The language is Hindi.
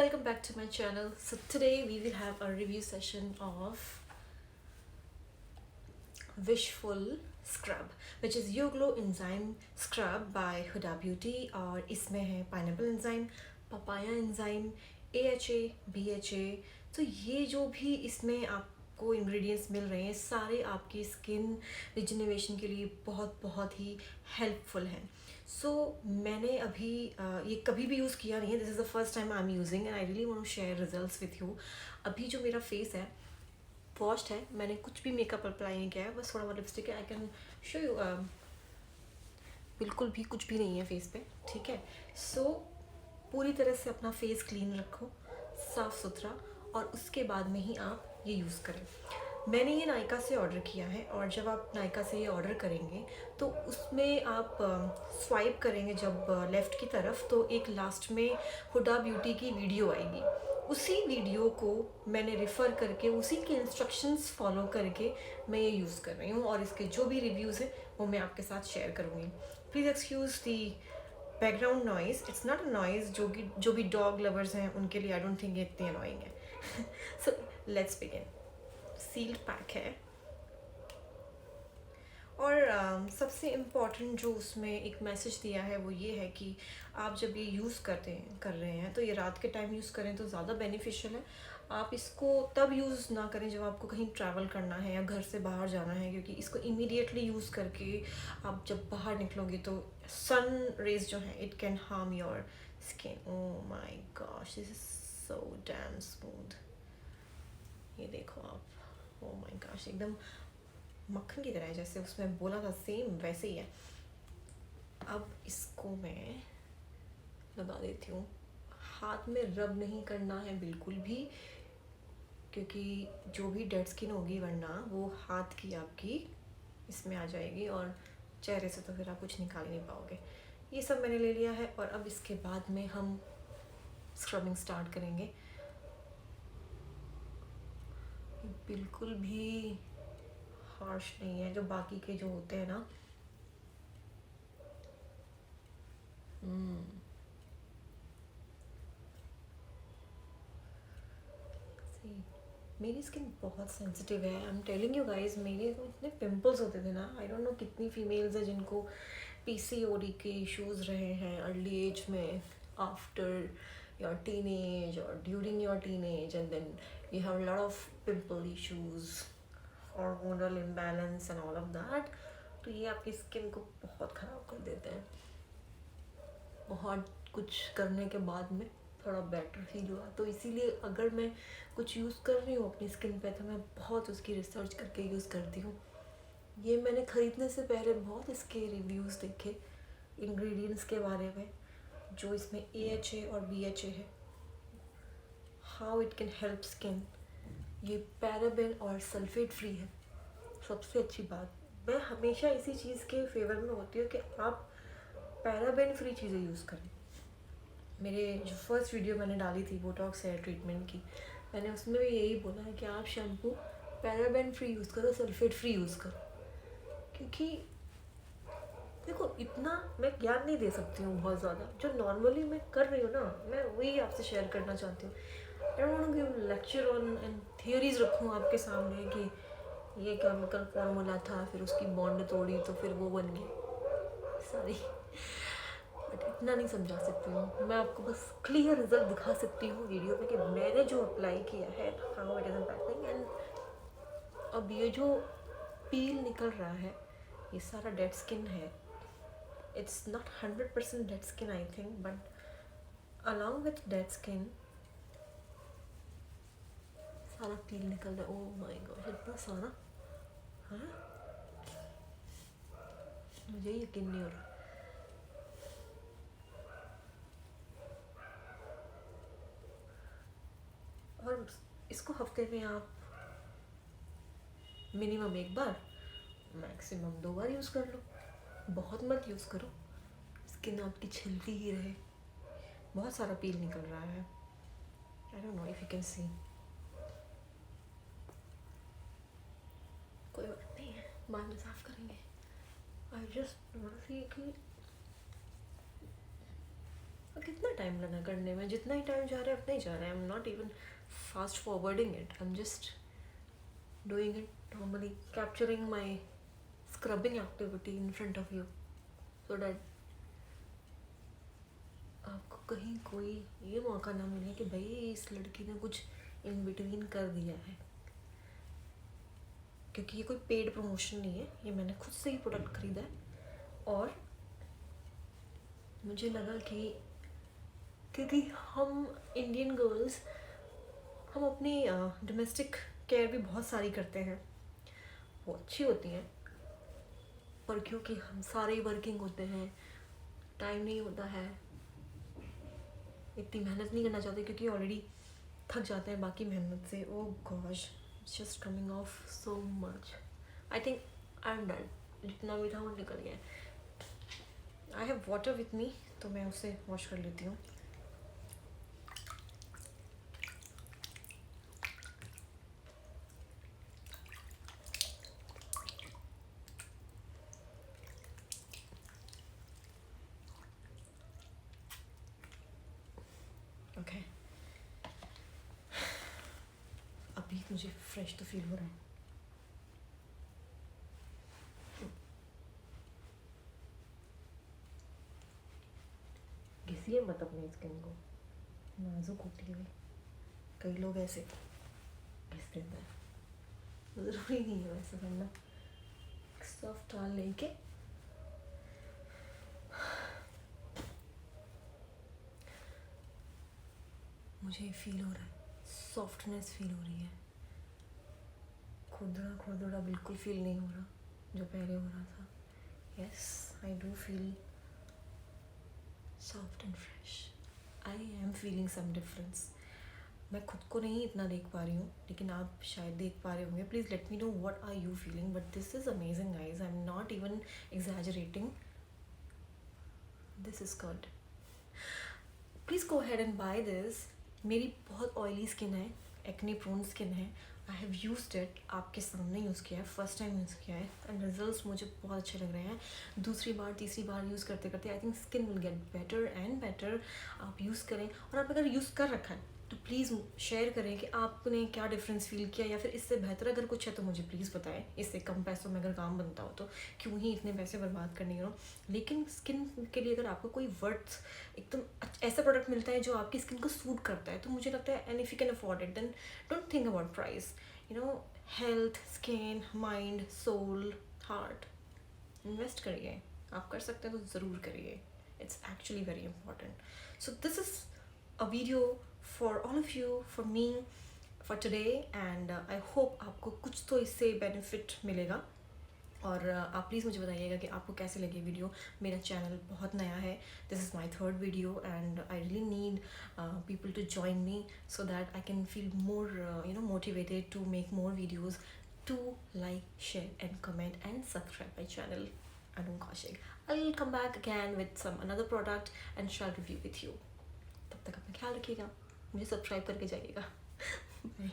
welcome back to my channel. So today we will have a review session of Wishful Scrub, which is Yo Glow Enzyme Scrub by Huda Beauty. और इसमें है pineapple enzyme, papaya enzyme, AHA, BHA। तो ये जो भी इसमें आपको इंग्रेडिएंट्स मिल रहे हैं सारे आपकी स्किन रिजनरेशन के लिए बहुत बहुत ही हेल्पफुल हैं। मैंने अभी ये कभी भी यूज़ किया नहीं है। This is the first time I am using and I really want to share results with you. अभी जो मेरा फेस है वॉश्ड है, मैंने कुछ भी मेकअप अप्लाई नहीं किया है, बस थोड़ा बहुत लिपस्टिक है। आई कैन शो यू, बिल्कुल भी कुछ भी नहीं है फेस पे, ठीक है। पूरी तरह से अपना फेस क्लीन रखो, साफ़ सुथरा, और उसके बाद में ही आप ये यूज़ करें। मैंने ये नायका से ऑर्डर किया है, और जब आप नायका से ये ऑर्डर करेंगे तो उसमें आप स्वाइप करेंगे जब लेफ़्ट की तरफ, तो एक लास्ट में हुडा ब्यूटी की वीडियो आएगी। उसी वीडियो को मैंने रेफ़र करके उसी के इंस्ट्रक्शंस फॉलो करके मैं ये यूज़ कर रही हूँ, और इसके जो भी रिव्यूज़ हैं वो मैं आपके साथ शेयर करूँगी। Please excuse the background noise, it's not a noise. जो भी डॉग लवर्स हैं उनके लिए आई डोंट थिंक ये इतनी अनोइंग है। So let's begin. Sealed pack है, और सबसे इम्पॉर्टेंट जो उसमें एक मैसेज दिया है वो ये है कि आप जब ये यूज़ कर रहे हैं तो ये रात के टाइम यूज़ करें तो ज़्यादा बेनिफिशियल है। आप इसको तब यूज़ ना करें जब आपको कहीं ट्रैवल करना है या घर से बाहर जाना है, क्योंकि इसको इमीडिएटली यूज़ करके आप जब बाहर निकलोगे तो सन रेज जो है it can harm your skin. Oh my gosh, this is so damn smooth. ये देखो आप, ओह माय गॉश, एकदम मक्खन की तरह है, जैसे उसमें बोला था सेम वैसे ही है। अब इसको मैं लगा देती हूँ। हाथ में रब नहीं करना है बिल्कुल भी, क्योंकि जो भी डेड स्किन होगी वरना वो हाथ की आपकी इसमें आ जाएगी, और चेहरे से तो फिर आप कुछ निकाल नहीं पाओगे। ये सब मैंने ले लिया है, और अब इसके बाद में हम स्क्रबिंग स्टार्ट करेंगे। बिल्कुल भी हार्श नहीं है, जो बाकी के जो होते हैं ना। मेरी स्किन बहुत सेंसिटिव है, I am telling you guys. मेरे तो इतने पिंपल्स होते थे ना, आई डोंट नो कितनी फीमेल्स है जिनको PCOD के इश्यूज रहे हैं अर्ली एज में, आफ्टर योर टीनेज और during your teenage, and then you have lot of pimple issues, hormonal imbalance and all of that. तो ये आपकी स्किन को बहुत ख़राब कर देते हैं। बहुत कुछ करने के बाद में थोड़ा बेटर फील हुआ, तो इसीलिए अगर मैं कुछ यूज़ कर रही हूँ अपनी स्किन पे तो मैं बहुत उसकी रिसर्च करके यूज़ करती हूँ। ये मैंने ख़रीदने से पहले बहुत इसके रिव्यूज़ देखे इंग्रेडिएंट्स के बारे में, जो इसमें AHA और BHA है, how it can help skin. ये पैराबेन और सल्फेट फ्री है। सबसे अच्छी बात, मैं हमेशा इसी चीज़ के फेवर में होती हूँ कि आप पैराबेन फ्री चीज़ें यूज़ करें। मेरे जो फर्स्ट वीडियो मैंने डाली थी बोटॉक्स हेयर ट्रीटमेंट की, मैंने उसमें भी यही बोला है कि आप शैम्पू पैराबेन फ्री यूज़ करो, सल्फेट फ्री यूज़ करो। क्योंकि देखो, इतना मैं ज्ञान नहीं दे सकती हूँ बहुत ज़्यादा, जो नॉर्मली मैं कर रही हूँ ना, मैं वही आपसे शेयर करना चाहती हूँ। I don't want to give lecture on and theories रखूँ आपके सामने कि ये केमिकल फॉर्मूला था, फिर उसकी बॉन्ड तोड़ी तो फिर वो बन गई। सॉरी, बट इतना नहीं समझा सकती हूँ मैं आपको, बस क्लियर रिजल्ट दिखा सकती हूँ वीडियो में कि मैंने जो अप्लाई किया है, how it is impacting. And अब ये जो पील निकल रहा है ये सारा डेड स्किन है। It's not 100% dead skin I think, but along with dead skin सारा पील निकल रहा है। ओह माय गॉड, इतना सारा, हाँ, मुझे यकीन नहीं हो रहा। और इसको हफ्ते में आप मिनिमम एक बार, मैक्सिमम 2 बार यूज़ कर लो, बहुत मत यूज़ करो, स्किन आपकी छिलती ही रहे। बहुत सारा पील निकल रहा है, आई don't know if you can see. कोई बात नहीं है, बाद में साफ करेंगे। आई जस्ट वांट सी कि कितना टाइम लगा करने में, जितना ही टाइम जा रहा है उतना ही जा रहा है. I am not even fast forwarding it, I am just doing it normally, capturing my scrubbing activity in front of you, so that आपको कहीं कोई ये मौका ना मिले कि भाई इस लड़की ने कुछ इन बिटवीन कर दिया है. क्योंकि ये कोई पेड प्रमोशन नहीं है, ये मैंने खुद से ही प्रोडक्ट खरीदा है. और मुझे लगा कि क्योंकि हम इंडियन गर्ल्स, हम अपनी डोमेस्टिक केयर भी बहुत सारी करते हैं, वो अच्छी होती हैं, पर क्योंकि हम सारे वर्किंग होते हैं, टाइम नहीं होता है, इतनी मेहनत नहीं करना चाहते क्योंकि ऑलरेडी थक जाते हैं बाकी मेहनत से. Oh gosh, just coming off so much. I think I am done, जितना भी था वो निकल गया. I have water with me, तो मैं उसे वॉश कर लेती हूँ. ओके, अभी मुझे फ्रेश तो फील हो रहा है. घिसिए मत अपने स्किन को, नाजुक होती है. कई लोग ऐसे घिस देते हैं, ज़रूरी नहीं है वैसे करना. सॉफ्ट टाल लेके मुझे फील हो रहा है, सॉफ्टनेस फील हो रही है. खुरदुरा खुरदुरा बिल्कुल फील नहीं हो रहा जो पहले हो रहा था. Yes, I do feel soft and fresh. I am feeling some difference. मैं खुद को नहीं इतना देख पा रही हूँ, लेकिन आप शायद देख पा रहे होंगे. Please let me know what are you feeling. But this is amazing guys, I am not even exaggerating. This is good. Please go ahead and buy this. मेरी बहुत ऑयली स्किन है, एक्ने प्रोन स्किन है. आई हैव यूज्ड इट, आपके सामने यूज़ किया है, फर्स्ट टाइम यूज़ किया है, एंड रिजल्ट्स मुझे बहुत अच्छे लग रहे हैं. दूसरी बार तीसरी बार यूज़ करते करते I think skin will get better and better. आप यूज़ करें, और आप अगर यूज़ कर रखा है तो प्लीज़ शेयर करें कि आपने क्या डिफरेंस फील किया, या फिर इससे बेहतर अगर कुछ है तो मुझे प्लीज़ बताएं. इससे कम पैसों में अगर काम बनता हो तो क्यों ही इतने पैसे बर्बाद करने हो. लेकिन स्किन के लिए अगर आपको कोई वर्थ एकदम ऐसा प्रोडक्ट मिलता है जो आपकी स्किन को सूट करता है, तो मुझे लगता है, and if you can afford it, then don't think about price. You know, health, skin, mind, soul, heart, invest करिए. आप कर सकते हैं तो ज़रूर करिए. It's actually very important. So this is a video for all of you, for me, for today, and I hope आपको कुछ तो इससे बेनिफिट मिलेगा. और आप प्लीज़ मुझे बताइएगा कि आपको कैसे लगी वीडियो. मेरा चैनल बहुत नया है, this is my third video, and I really need people to join me so that I can feel more motivated to make more videos. To like, share and comment and subscribe my channel Anu Kaushik. I'll come back again with some another product and share review with you. तब तक अपना ख्याल रखिएगा, मुझे सब्सक्राइब करके जाइएगा. बाय.